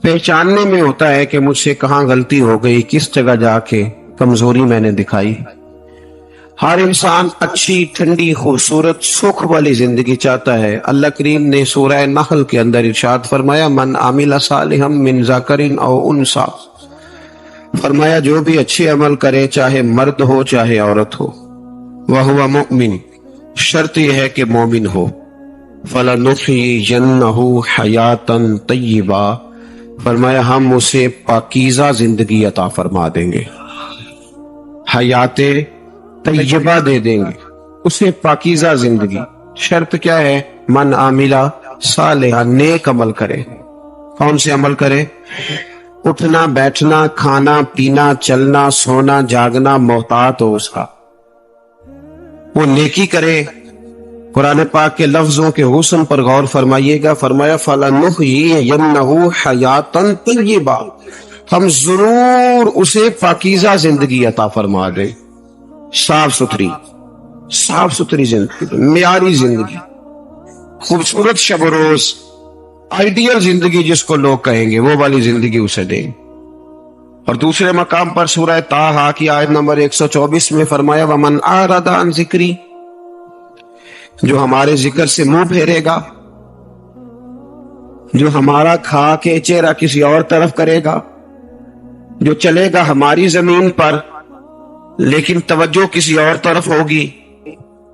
پہچاننے میں ہوتا ہے کہ مجھ سے کہاں غلطی ہو گئی، کس جگہ جا کے کمزوری میں نے دکھائی۔ ہر انسان اچھی، ٹھنڈی، خوبصورت، سکھ والی زندگی چاہتا ہے۔ اللہ کریم نے سورہ نحل کے اندر ارشاد فرمایا من عمل صالحا من ذکر او انثی، فرمایا جو بھی اچھے عمل کرے، چاہے مرد ہو چاہے عورت ہو، وہو مؤمن، شرط یہ ہے کہ مومن ہو، فَلَنُحْيِيَنَّهُ حَيَاةً طَيِّبَةً، فرمایا ہم اسے پاکیزہ زندگی عطا فرما دیں گے، حیات طیبہ دے دیں گے اسے، پاکیزہ زندگی۔ شرط کیا ہے؟ من عاملہ صالحا، نیک عمل کرے۔ کون سے عمل کرے؟ اٹھنا بیٹھنا، کھانا پینا، چلنا سونا جاگنا محتاط ہو اس کا، وہ نیکی کرے۔ قرآن پاک کے لفظوں کے حسن پر غور فرمائیے گا، فرمایا فَلَنُحْيِيَنَّهُ حَيَاةً طَيِّبَةً، ہم ضرور اسے پاکیزہ زندگی عطا فرما دیں، صاف ستھری زندگی، معیاری زندگی، خوبصورت شب و روز، آئیڈیل زندگی جس کو لوگ کہیں گے، وہ والی زندگی اسے دیں۔ اور دوسرے مقام پر سورہ طٰہٰ کی آیت نمبر 124 میں فرمایا وَمَنْ أَعْرَضَ عَنْ ذِكْرِی، جو ہمارے ذکر سے منہ پھیرے گا، جو ہمارا کھا کے چہرہ کسی اور طرف کرے گا، جو چلے گا ہماری زمین پر لیکن توجہ کسی اور طرف ہوگی،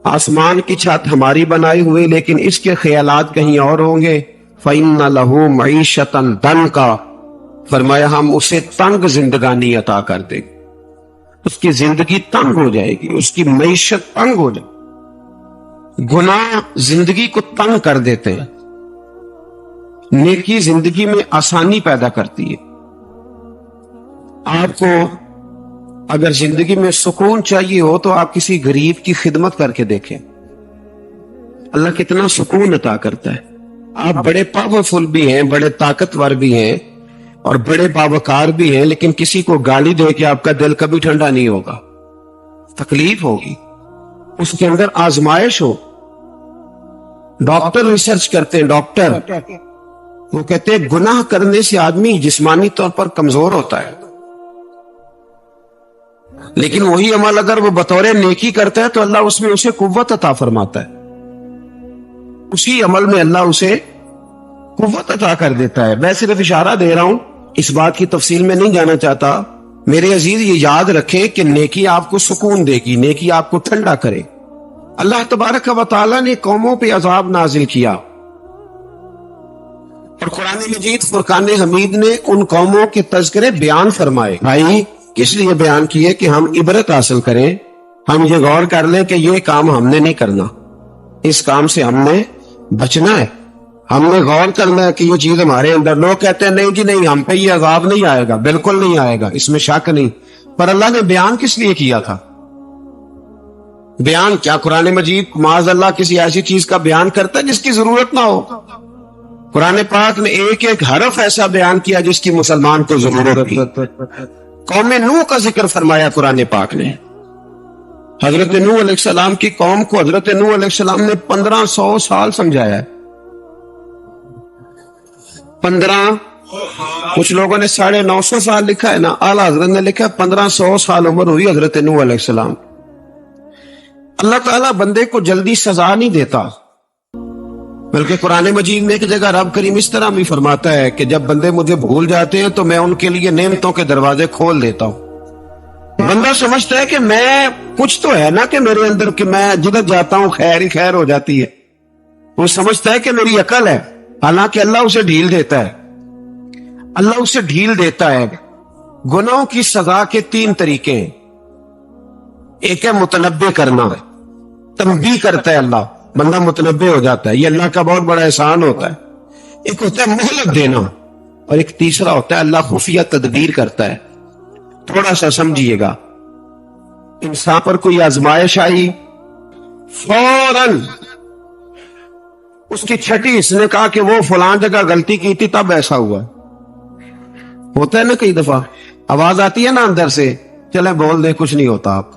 آسمان کی چھت ہماری بنائی ہوئی لیکن اس کے خیالات کہیں اور ہوں گے، فَإِنَّ لَهُ مَعِيشَةً ضَنْكًا، فرمایا ہم اسے تنگ زندگانی عطا کر دیں گے، اس کی زندگی تنگ ہو جائے گی، اس کی معیشت تنگ ہو جائے گی۔ گناہ زندگی کو تنگ کر دیتے ہیں، نیکی زندگی میں آسانی پیدا کرتی ہے۔ آپ کو اگر زندگی میں سکون چاہیے ہو تو آپ کسی غریب کی خدمت کر کے دیکھیں، اللہ کتنا سکون عطا کرتا ہے۔ آپ بڑے پاورفل بھی ہیں، بڑے طاقتور بھی ہیں اور بڑے باوقار بھی ہیں، لیکن کسی کو گالی دے کے آپ کا دل کبھی ٹھنڈا نہیں ہوگا، تکلیف ہوگی، اس کے اندر آزمائش ہو۔ ڈاکٹر ریسرچ کرتے ہیں، ڈاکٹر وہ کہتے ہیں گناہ کرنے سے آدمی جسمانی طور پر کمزور ہوتا ہے، لیکن وہی عمل اگر وہ بطور نیکی کرتا ہے تو اللہ اس میں اسے قوت عطا فرماتا ہے، اسی عمل میں اللہ اسے قوت عطا کر دیتا ہے۔ میں صرف اشارہ دے رہا ہوں، اس بات کی تفصیل میں نہیں جانا چاہتا۔ میرے عزیز یہ یاد رکھے کہ نیکی آپ کو سکون دے گی، نیکی آپ کو ٹھنڈا کرے۔ اللہ تبارک و تعالیٰ نے قوموں پہ عذاب نازل کیا اور قرآن مجید فرقان حمید نے ان قوموں کے تذکرے بیان فرمائے۔ بھائی کس لیے بیان کیے؟ کہ ہم عبرت حاصل کریں، ہم یہ غور کر لیں کہ یہ کام ہم نے نہیں کرنا، اس کام سے ہم نے بچنا ہے، ہم نے غور کرنا ہے کہ یہ چیز ہمارے اندر۔ لوگ کہتے ہیں نہیں جی نہیں، ہم پہ یہ عذاب نہیں آئے گا، بالکل نہیں آئے گا، اس میں شک نہیں۔ پر اللہ نے بیان کس لیے کیا تھا؟ بیان کیا قرآن مجید معاذ اللہ کسی ایسی چیز کا بیان کرتا ہے جس کی ضرورت نہ ہو؟ قرآن پاک نے ایک ایک حرف ایسا بیان کیا جس کی مسلمان کو ضرورت تھی۔ قوم نوح کا ذکر فرمایا قرآن پاک نے، حضرت نوح علیہ السلام کی قوم کو حضرت نوح علیہ السلام نے 1500 سال سمجھایا ہے۔ 15، کچھ لوگوں نے 950 سال لکھا ہے نا، اعلیٰ حضرت نے لکھا 1500 سال عمر ہوئی حضرت نوح علیہ السلام۔ اللہ تعالیٰ بندے کو جلدی سزا نہیں دیتا، بلکہ قرآن مجید میں ایک جگہ رب کریم اس طرح بھی فرماتا ہے کہ جب بندے مجھے بھول جاتے ہیں تو میں ان کے لیے نعمتوں کے دروازے کھول دیتا ہوں۔ بندہ سمجھتا ہے کہ میں کچھ تو ہے نا کہ میرے اندر، کہ میں جدھر جاتا ہوں خیر ہی خیر ہو جاتی ہے، وہ سمجھتا ہے کہ میری عقل ہے، حالانکہ اللہ اسے ڈھیل دیتا ہے۔ اللہ اسے ڈھیل دیتا ہے۔ گناہوں کی سزا کے 3 طریقے ہیں۔ ایک ہے متنبہ کرنا، تنبیہ کرتا ہے اللہ، بندہ متنبہ ہو جاتا ہے، یہ اللہ کا بہت بڑا احسان ہوتا ہے۔ ایک ہوتا ہے مہلت دینا، اور ایک تیسرا ہوتا ہے اللہ خفیہ تدبیر کرتا ہے۔ تھوڑا سا سمجھیے گا، انسان پر کوئی آزمائش آئی، فوراً اس کی چھٹی اس نے کہا کہ وہ فلاں جگہ غلطی کی تھی تب ایسا ہوا۔ ہوتا ہے نا کئی دفعہ آواز آتی ہے نا اندر سے، چلے بول دے کچھ نہیں ہوتا، آپ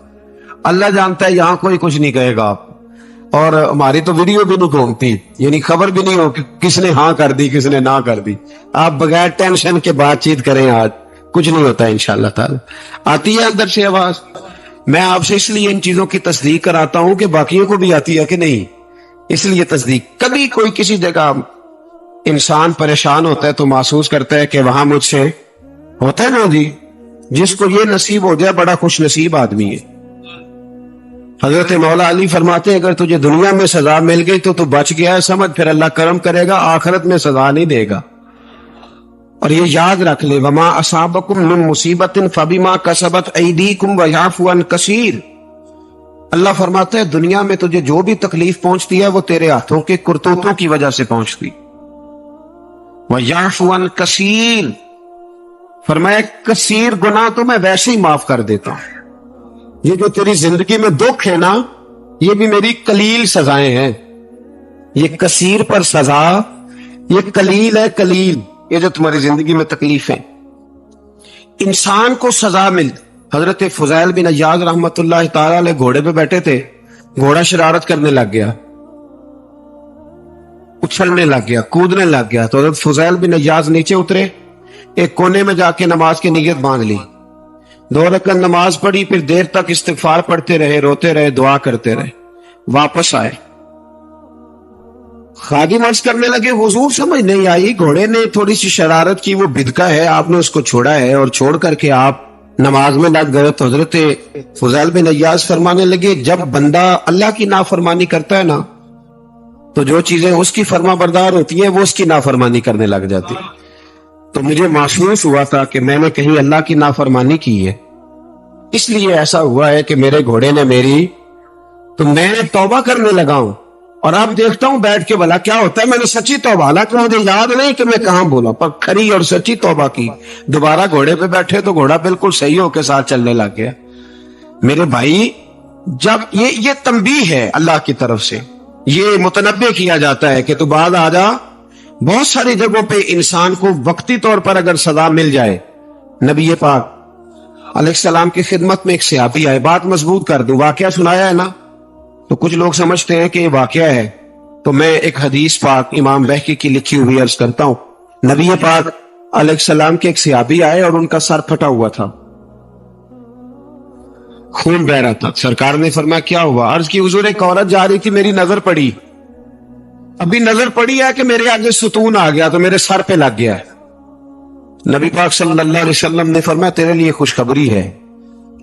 اللہ جانتا ہے یہاں کوئی کچھ نہیں کہے گا آپ۔ اور ہماری تو ویڈیو بھی نہیں گھومتی، یعنی خبر بھی نہیں ہو کہ کس نے ہاں کر دی کس نے نہ کر دی. آپ بغیر ٹینشن کے بات چیت کریں، آج کچھ نہیں ہوتا ہے انشاءاللہ تعالی. آتی ہے اندر سے آواز؟ میں آپ سے اس لیے ان چیزوں کی تصدیق کراتا ہوں کہ باقیوں کو بھی آتی ہے کہ نہیں، اس لیے تصدیق. کبھی کوئی کسی جگہ انسان پریشان ہوتا ہے تو محسوس کرتا ہے کہ وہاں مجھ سے ہوتا ہے نا جی، جس کو یہ نصیب ہو جائے بڑا خوش نصیب آدمی ہے. حضرت مولا علی فرماتے ہیں اگر تجھے دنیا میں سزا مل گئی تو بچ گیا ہے، سمجھ پھر اللہ کرم کرے گا، آخرت میں سزا نہیں دے گا. اور یہ یاد رکھ لے، وما اصابکم من مصیبت فبما کسبت ایدیکم ویعفو عن کثیر. اللہ فرماتا ہے دنیا میں تجھے جو بھی تکلیف پہنچتی ہے وہ تیرے ہاتھوں کے کرتوتوں کی وجہ سے پہنچتی. ویعفو عن کثیر، فرمایا کثیر گناہ تو میں ویسے ہی معاف کر دیتا ہوں. یہ جو تیری زندگی میں دکھ ہے نا، یہ بھی میری قلیل سزائیں ہیں. یہ کثیر پر سزا، یہ قلیل ہے، قلیل یہ جو تمہاری زندگی میں تکلیفیں. انسان کو سزا مل. حضرت فضیل بن عیاض رحمت اللہ تعالی علیہ گھوڑے پہ بیٹھے تھے، گھوڑا شرارت کرنے لگ گیا، اچھلنے لگ گیا، کودنے لگ گیا. تو حضرت فضیل بن عیاض نیچے اترے، ایک کونے میں جا کے نماز کی نیت باندھ لی، 2 رکعت نماز پڑھی، پھر دیر تک استغفار پڑھتے رہے، روتے رہے، دعا کرتے رہے. واپس آئے، خادم عرض کرنے لگے حضور سمجھ نہیں آئی، گھوڑے نے تھوڑی سی شرارت کی، وہ بدکا ہے، آپ نے اس کو چھوڑا ہے اور چھوڑ کر کے آپ نماز میں لگ گئے. تو حضرت فضیل بن عیاض فرمانے لگے جب بندہ اللہ کی نافرمانی کرتا ہے نا تو جو چیزیں اس کی فرما بردار ہوتی ہیں وہ اس کی نافرمانی کرنے لگ جاتی. تو مجھے محسوس ہوا تھا کہ میں نے کہیں اللہ کی نافرمانی کی ہے، اس لیے ایسا ہوا ہے کہ میرے گھوڑے نے میری، تو میں توبہ کرنے لگا ہوں. اور اب دیکھتا ہوں بیٹھ کے بھلا کیا ہوتا ہے. میں نے سچی توبہ، حالانکہ مجھے یاد نہیں کہ میں کہاں بولا، پر کھری اور سچی توبہ کی. دوبارہ گھوڑے پہ بیٹھے تو گھوڑا بالکل صحیح کے ساتھ چلنے لگ گیا. میرے بھائی جب یہ تنبیہ ہے اللہ کی طرف سے، یہ متنبہ کیا جاتا ہے کہ تو بعد آ جا. بہت ساری جگہوں پہ انسان کو وقتی طور پر اگر سزا مل جائے، نبی پاک علیہ السلام کی خدمت میں ایک صحابی آئے، بات مضبوط کر دوں، واقعہ سنایا ہے نا تو کچھ لوگ سمجھتے ہیں کہ یہ واقعہ ہے، تو میں ایک حدیث پاک امام بہقی کی لکھی ہوئی عرض کرتا ہوں. نبی پاک علیہ السلام کے ایک صحابی آئے اور ان کا سر پھٹا ہوا تھا، خون بہ رہا تھا. سرکار نے فرمایا کیا ہوا؟ عرض کی حضور ایک عورت جا رہی تھی، میری نظر پڑی، ابھی نظر پڑی ہے کہ میرے آگے ستون آ گیا تو میرے سر پہ لگ گیا ہے. نبی پاک صلی اللہ علیہ وسلم نے فرمایا تیرے لیے خوشخبری ہے،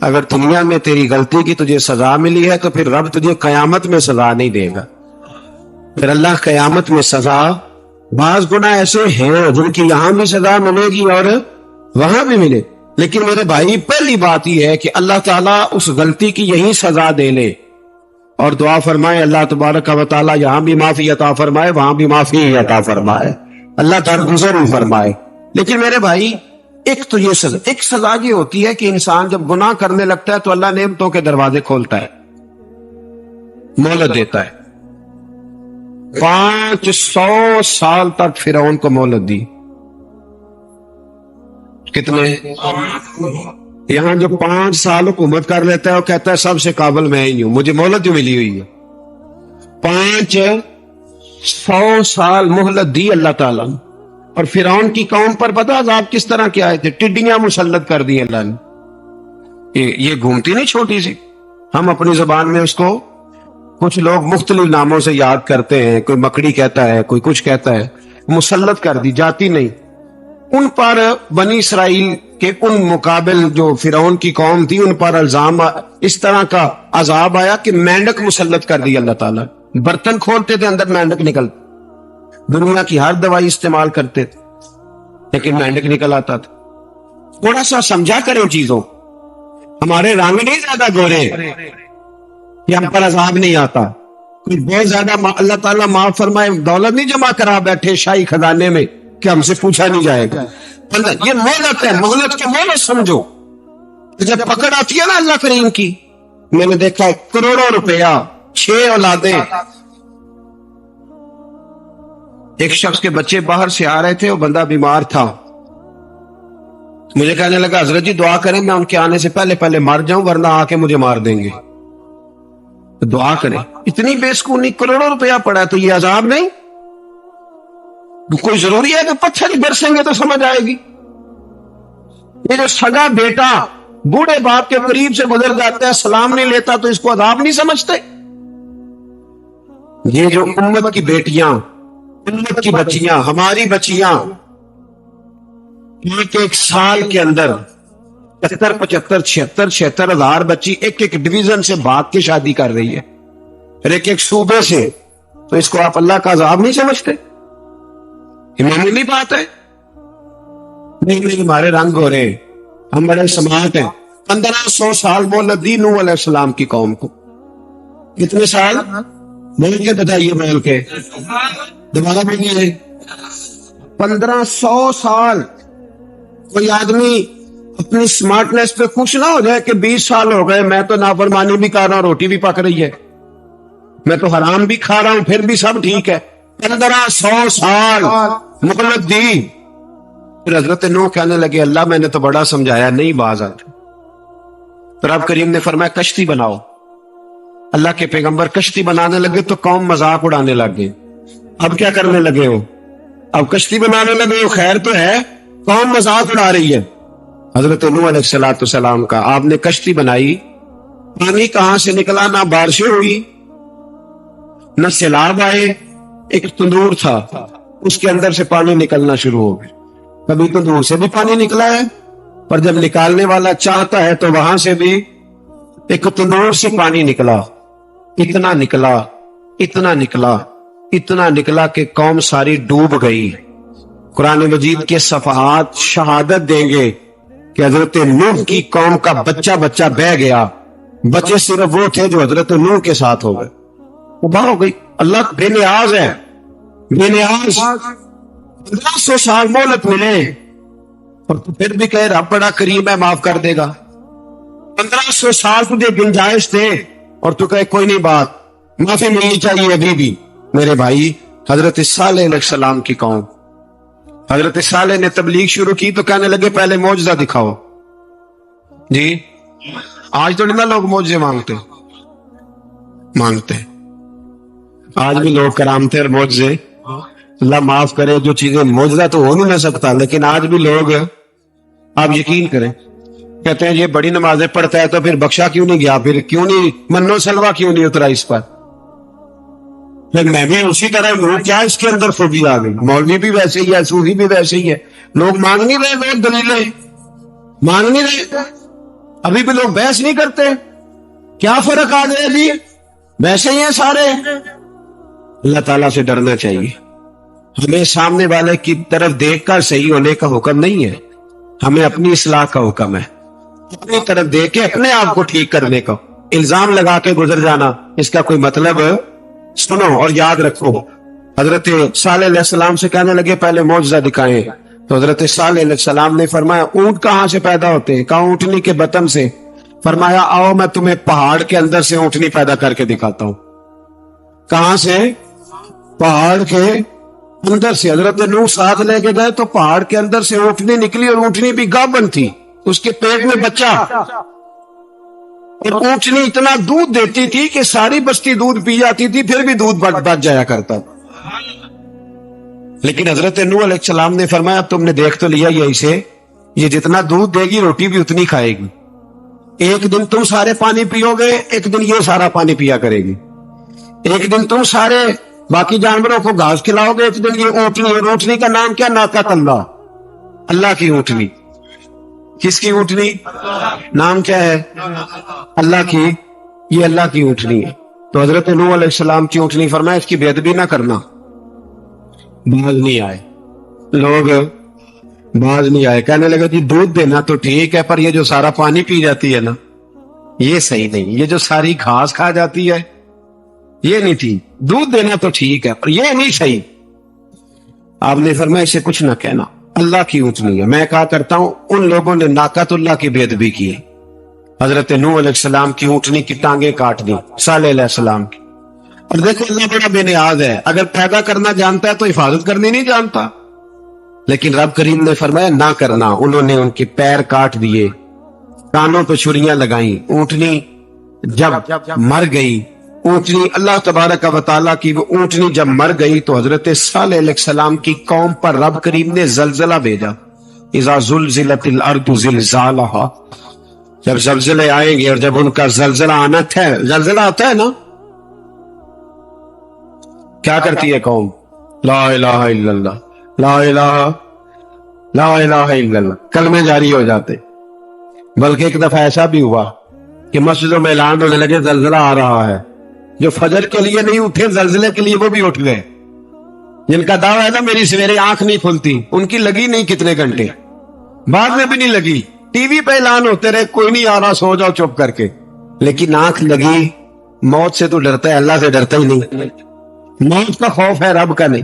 اگر دنیا میں تیری غلطی کی تجھے سزا ملی ہے تو پھر رب تجھے قیامت میں سزا نہیں دے گا. پھر اللہ قیامت میں سزا، بعض گناہ ایسے ہیں جن کی یہاں بھی سزا ملے گی اور وہاں بھی ملے، لیکن میرے بھائی پہلی بات یہ ہے کہ اللہ تعالیٰ اس غلطی کی یہی سزا دے لے اور دعا فرمائے اللہ تبارک و تعالیٰ یہاں بھی معافی عطا فرمائے، وہاں بھی معافی عطا فرمائے، اللہ درگزر فرمائے. لیکن میرے بھائی ایک تو یہ سزا، ایک سزا یہ ہوتی ہے کہ انسان جب گناہ کرنے لگتا ہے تو اللہ نعمتوں کے دروازے کھولتا ہے، مہلت دیتا ہے. 500 سال تک فرعون کو مہلت دی. کتنے؟ یہاں جو 5 سال حکومت کر لیتا ہے وہ کہتا ہے سب سے قابل میں ہی ہوں، مجھے مہلت جو ملی ہوئی ہے. 500 سال مہلت دی اللہ تعالیٰ نے. اور فرعون کی قوم پر پتہ عذاب کس طرح کے آئے تھے؟ ٹڈیاں مسلط کر دی اللہ نے. یہ گھومتی نہیں چھوٹی سی، ہم اپنی زبان میں اس کو کچھ لوگ مختلف ناموں سے یاد کرتے ہیں، کوئی مکڑی کہتا ہے، کوئی کچھ کہتا ہے. مسلط کر دی، جاتی نہیں. ان پر بنی اسرائیل کے ان مقابل جو فرعون کی قوم تھی ان پر الزام اس طرح کا عذاب آیا کہ مینڈک مسلط کر دی اللہ تعالیٰ. برتن کھولتے تھے اندر مینڈک نکلتا، دنیا کی ہر دوائی استعمال کرتے تھے لیکن مینڈک نکل آتا تھا. تھوڑا سا سمجھا کریں چیزوں. ہمارے رنگ نہیں زیادہ گورے کہ ہم پر عذاب نہیں آتا. کوئی بہت زیادہ اللہ تعالیٰ معاف فرمائے دولت نہیں جمع کرا بیٹھے شاہی خزانے میں کہ ہم سے پوچھا نہیں جائے گا. یہ مہلت ہے، مہلت کے مہلت سمجھو. جب پکڑ آتی ہے نا اللہ کریم کی، میں نے دیکھا کروڑوں روپیہ، 6 اولادیں. ایک شخص کے بچے باہر سے آ رہے تھے، وہ بندہ بیمار تھا. مجھے کہنے لگا حضرت جی دعا کریں میں ان کے آنے سے پہلے مر جاؤں ورنہ آ کے مجھے مار دیں گے. تو دعا کریں. اتنی بے سکونی, کروڑوں روپیہ پڑا ہے تو یہ عذاب نہیں؟ کوئی ضروری ہے کہ پتھر ہی برسیں گے تو سمجھ آئے گی؟ یہ جو سگا بیٹا بوڑھے باپ کے قریب سے گزر جاتا ہے, سلام نہیں لیتا, تو اس کو عذاب نہیں سمجھتے؟ یہ جو امت کی بیٹیاں, امت کی بچیاں, ہماری بچیاں ایک سال کے اندر 75 76 ہزار بچی ایک ڈویژن سے بھاگ کے شادی کر رہی ہے, پھر ایک صوبے سے, تو اس کو آپ اللہ کا عذاب نہیں سمجھتے؟ یہ معمولی بات ہے؟ نہیں, ہمارے رنگ ہو رہے, ہم بڑے سماعت ہیں. 1500 سال مہلت دی نوح علیہ السلام کی قوم کو. کتنے سال بول کے بتائیے, بول کے دوبارہ بولیے. 1500 سال. کوئی آدمی اپنی سمارٹنیس پہ خوش نہ ہو جائے کہ 20 سال ہو گئے, میں تو نافرمانی بھی کر رہا ہوں, روٹی بھی پک رہی ہے, میں تو حرام بھی کھا رہا ہوں, پھر بھی سب ٹھیک ہے. 1500 سال مہلت دی. پھر حضرت نوح کہنے لگے اللہ میں نے تو بڑا سمجھایا, نہیں باز آتے. تو رب کریم نے فرمایا کشتی بناؤ. اللہ کے پیغمبر کشتی بنانے لگے تو قوم مذاق اڑانے لگ گئے. اب کیا کرنے لگے ہو؟ اب کشتی بنانے لگے ہو, خیر تو ہے, قوم مذاق اڑا رہی ہے. حضرت نوح علیہ السلام کا آپ نے کشتی بنائی, پانی کہاں سے نکلا؟ نہ بارشیں ہوئی, نہ سیلاب آئے. ایک تندور تھا, اس کے اندر سے پانی نکلنا شروع ہو گیا. کبھی تندور سے بھی پانی نکلا ہے, پر جب نکالنے والا چاہتا ہے تو وہاں سے بھی ایک تندور سے پانی نکلا. اتنا نکلا, اتنا نکلا, اتنا نکلا کہ قوم ساری ڈوب گئی. قرآن مجید کے صفحات شہادت دیں گے کہ حضرت نوح کی قوم کا بچہ بچہ بہ گیا. بچے صرف وہ تھے جو حضرت نوح کے ساتھ ہو گئے, تباہ ہو گئی. اللہ بے نیاز ہے, بے نیاز. 1500 سال مہلت ملے اور تو پھر بھی کہے رب بڑا کریم ہے, معاف کر دے گا. 1500 سال تجھے گنجائش دے اور تو کہے کوئی نہیں, بات معافی ملنی چاہیے ابھی بھی. میرے بھائی, حضرت صالح علیہ السلام کی قوم, حضرت صالح نے تبلیغ شروع کی تو کہنے لگے پہلے معجزہ دکھاؤ. جی آج تو نہیں نا لوگ معجزے مانگتے. آج بھی لوگ کرامتے اور معجزے, اللہ معاف کرے, جو چیزیں معجزہ تو ہو نہیں سکتا, لیکن آج بھی لوگ, آپ یقین کریں, کہتے ہیں یہ بڑی نمازیں پڑھتا ہے تو پھر بخشا کیوں نہیں گیا, پھر کیوں نہیں منو سلوا کیوں نہیں اترا اس پر, پھر میں بھی اسی طرح ہوں, کیا اس کے اندر خوبی آ گئی. مولوی بھی ویسے ہی ہے, صوفی بھی ویسے ہی ہے, لوگ مانگ نہیں رہے, لوگ دلیلیں مانگ نہیں رہے. ابھی بھی لوگ بحث نہیں کرتے. کیا فرق آ گیا جی, ویسے ہی ہیں سارے. اللہ تعالیٰ سے ڈرنا چاہیے. ہمیں سامنے والے کی طرف دیکھ کر صحیح ہونے کا حکم نہیں ہے, ہمیں اپنی اصلاح کا حکم ہے. اپنی طرف دیکھ کے اپنے آپ کو ٹھیک کرنے کا. الزام لگا کے گزر جانا, اس کا کوئی مطلب سنو اور یاد رکھو. حضرت صالح علیہ السلام سے کہنے لگے پہلے معجزہ دکھائیں, تو حضرت صالح علیہ السلام نے فرمایا اونٹ کہاں سے پیدا ہوتے ہیں؟ کہا اونٹنی کے بطن سے. فرمایا آؤ میں تمہیں پہاڑ کے اندر سے اونٹنی پیدا کر کے دکھاتا ہوں. کہاں سے؟ پہاڑ کے اندر سے. حضرت نوح ساتھ لے کے گئے تو پہاڑ کے اندر سے اونٹنی نکلی, اور اونٹنی بھی گابن تھی, اس کے پیٹ میں بچہ, اور اونٹنی اتنا دودھ دیتی تھی کہ ساری بستی دودھ پی جاتی تھی, پھر بھی دودھ بچ جایا کرتا. لیکن حضرت نوح علیہ السلام نے فرمایا تم نے دیکھ تو لیا یہی سے, یہ جتنا دودھ دے گی روٹی بھی اتنی کھائے گی. ایک دن تم سارے پانی پیو گے, ایک دن یہ سارا پانی پیا کرے گی. ایک دن تم سارے باقی جانوروں کو گھاس کھلاؤ گے, ایک دن یہ اونٹنی. اور اونٹنی کا نام کیا؟ ناقۃ اللہ, اللہ کی اونٹنی. کس کی اونٹنی؟ نام کیا ہے؟ اللہ کی. یہ اللہ کی اونٹنی ہے. تو حضرت نوح علیہ السلام کی اونٹنی, فرمایا اس کی بے ادبی نہ کرنا. باز نہیں آئے لوگ, باز نہیں آئے. کہنے لگے جی دودھ دینا تو ٹھیک ہے, پر یہ جو سارا پانی پی جاتی ہے نا, یہ صحیح نہیں. یہ جو ساری گھاس کھا جاتی ہے یہ نہیں ٹھیک. دودھ دینا تو ٹھیک ہے, پر یہ نہیں صحیح. آپ نے فرمایا اسے کچھ نہ کہنا, اللہ کی اونٹنی ہے. میں کہا کرتا ہوں ان لوگوں نے ناقۃ اللہ کی بے ادبی کی. حضرت نوح علیہ السلام کی اونٹنی کی ٹانگیں کاٹ دی, صالح علیہ السلام کی. اور دیکھو اللہ بڑا بے نیاز ہے, اگر پیدا کرنا جانتا ہے تو حفاظت کرنی نہیں جانتا. لیکن رب کریم نے فرمایا نہ کرنا. انہوں نے ان کے پیر کاٹ دیے, کانوں پہ چھریاں لگائیں. اونٹنی جب مر گئی اونٹنی اللہ تبارک و تعالیٰ کی وہ اونٹنی جب مر گئی تو حضرت صالح علیہ السلام کی قوم پر رب کریم نے زلزلہ بھیجا. اذا زلزلت الارض زلزالہا، جب زلزلے آئیں گے اور جب ان کا زلزلہ آنا تھا، زلزلہ آتا ہے نا، کیا کرتی ہے قوم؟ لا الہ الا اللہ، لا الہ الا اللہ، کلمے جاری ہو جاتے. بلکہ ایک دفعہ ایسا بھی ہوا کہ مسجدوں میں اعلان ہونے لگے زلزلہ آ رہا ہے. جو فجر کے لیے نہیں اٹھے زلزلے کے لیے وہ بھی اٹھ گئے. جن کا دعویٰ ہے نا میری سویرے آنکھ نہیں کھلتی، ان کی لگی نہیں کتنے گھنٹے، بعد میں بھی نہیں لگی. ٹی وی پہ اعلان ہوتے رہے کوئی نہیں آ رہا، سو جاؤ چپ کر کے. لیکن آنکھ لگی. موت سے تو ڈرتا ہے، اللہ سے ڈرتا ہی نہیں. موت کا خوف ہے، رب کا نہیں.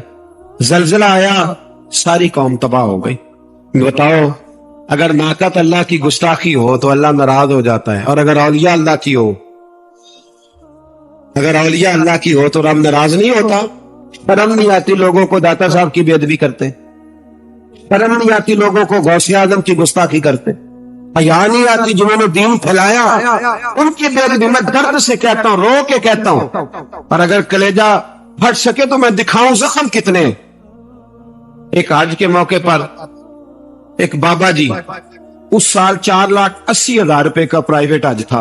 زلزلہ آیا، ساری قوم تباہ ہو گئی. بتاؤ اگر ناقت اللہ کی گستاخی ہو تو اللہ ناراض ہو جاتا ہے، اور اگر اولیاء اللہ کی ہو، اگر اولیاء اللہ کی ہو تو رب ناراض نہیں ہوتا. شرم نہیں آتی لوگوں کو داتا صاحب کی بے ادبی کرتے، شرم نہیں آتی لوگوں کو غوث اعظم کی گستاخی کرتے، حیا نہیں آتی جنہوں نے دین پھیلایا ان کی بے ادبی. میں درد سے کہتا ہوں، رو کے کہتا ہوں، اور اگر کلیجہ پھٹ سکے تو میں دکھاؤں زخم کتنے. ایک حج کے موقع پر ایک بابا جی، اس سال 4,80,000 روپے کا پرائیویٹ حج تھا،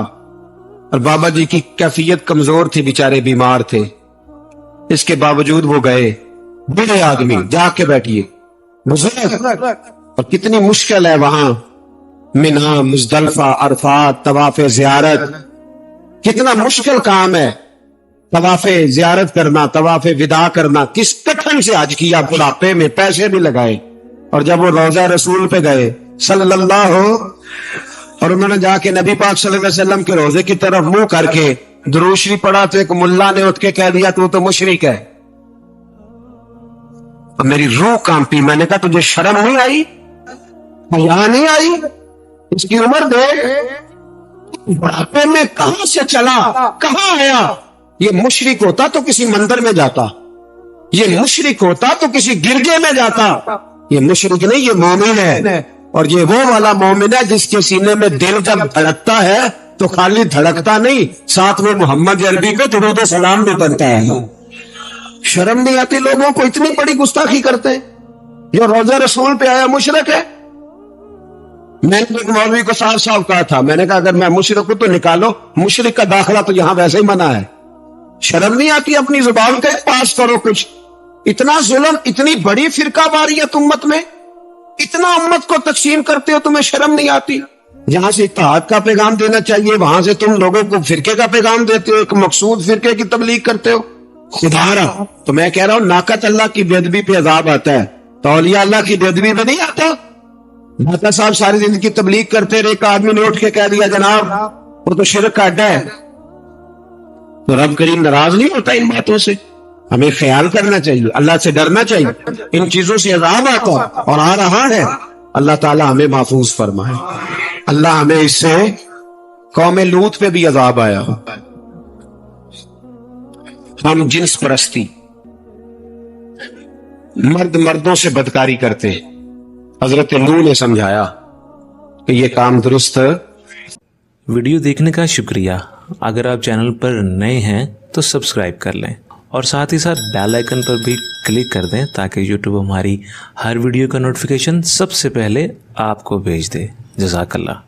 اور بابا جی کی کیفیت کمزور تھی، بیچارے بیمار تھے. اس کے باوجود وہ گئے. بڑے آدمی، جا کے بیٹھیے، بزرگ. اور کتنی مشکل ہے وہاں منہ، مزدلفہ، عرفات، طواف زیارت، کتنا مشکل کام ہے طواف زیارت کرنا، طواف وداع کرنا. کس کٹھن سے حج کیا، بڑھاپے میں پیسے بھی لگائے. اور جب وہ روضہ رسول پہ گئے صلی اللہ، اور انہوں نے جا کے نبی پاک صلی اللہ علیہ وسلم کے روضے کی طرف منہ کر کے درود شریف پڑھا تو ایک ملا نے اٹھ کے کہہ دیا تو مشرک ہے. اور میری روح کانپی. میں نے کہا تجھے شرم نہیں آئی، حیا نہیں آئی؟ اس کی عمر دیکھ، بڑھاپے میں کہاں سے چلا، کہاں آیا. یہ مشرک ہوتا تو کسی مندر میں جاتا، یہ مشرک ہوتا تو کسی گرجے میں جاتا. یہ مشرک نہیں، یہ مومن ہے. اور یہ وہ والا مومن ہے جس کے سینے میں دل جب دھڑکتا ہے تو خالی دھڑکتا نہیں، ساتھ میں محمد عربی کو درود و سلام بھی پڑھتا ہے. شرم نہیں آتی لوگوں کو، اتنی بڑی گستاخی کرتے ہیں. جو روضہ رسول پہ آیا مشرک ہے. میں نے ایک مولوی کو صاحب صاحب کہا تھا، میں نے کہا اگر میں مشرک ہوں تو نکالو، مشرک کا داخلہ تو یہاں ویسے ہی منع ہے. شرم نہیں آتی اپنی زبان کا پاس کرو کچھ. اتنا ظلم، اتنی بڑی فرقہ واریت امت میں، اتنا امت کو تقسیم کرتے ہو، تمہیں شرم نہیں آتی؟ جہاں سے اتحاد کا پیغام دینا چاہیے وہاں سے تم لوگوں کو فرقے کا پیغام دیتے ہو، ایک مقصود فرقے کی تبلیغ کرتے ہو. خدا رہا تو میں کہہ رہا ہوں ناقت اللہ کی بے ادبی پہ عذاب آتا ہے، تو اولیاء اللہ کی بے ادبی پہ نہیں آتا. داتا صاحب ساری زندگی تبلیغ کرتے رہے، ایک آدمی نے اٹھ کے کہہ دیا جناب وہ تو شرک کا اڈا ہے، تو رب کریم ناراض نہیں ہوتا ان باتوں سے. ہمیں خیال کرنا چاہیے، اللہ سے ڈرنا چاہیے. ان چیزوں سے عذاب آتا اور آ رہا ہے. اللہ تعالیٰ ہمیں محفوظ فرمائے. اللہ ہمیں اس سے، قوم لوط پہ بھی عذاب آیا. ہم جنس پرستی، مرد مردوں سے بدکاری کرتے. حضرت نوح نے سمجھایا کہ یہ کام درست. ویڈیو دیکھنے کا شکریہ. اگر آپ چینل پر نئے ہیں تو سبسکرائب کر لیں اور ساتھ ہی ساتھ بیل آئیکن پر بھی کلک کر دیں تاکہ یوٹیوب ہماری ہر ویڈیو کا نوٹیفیکیشن سب سے پہلے آپ کو بھیج دے. جزاک اللہ.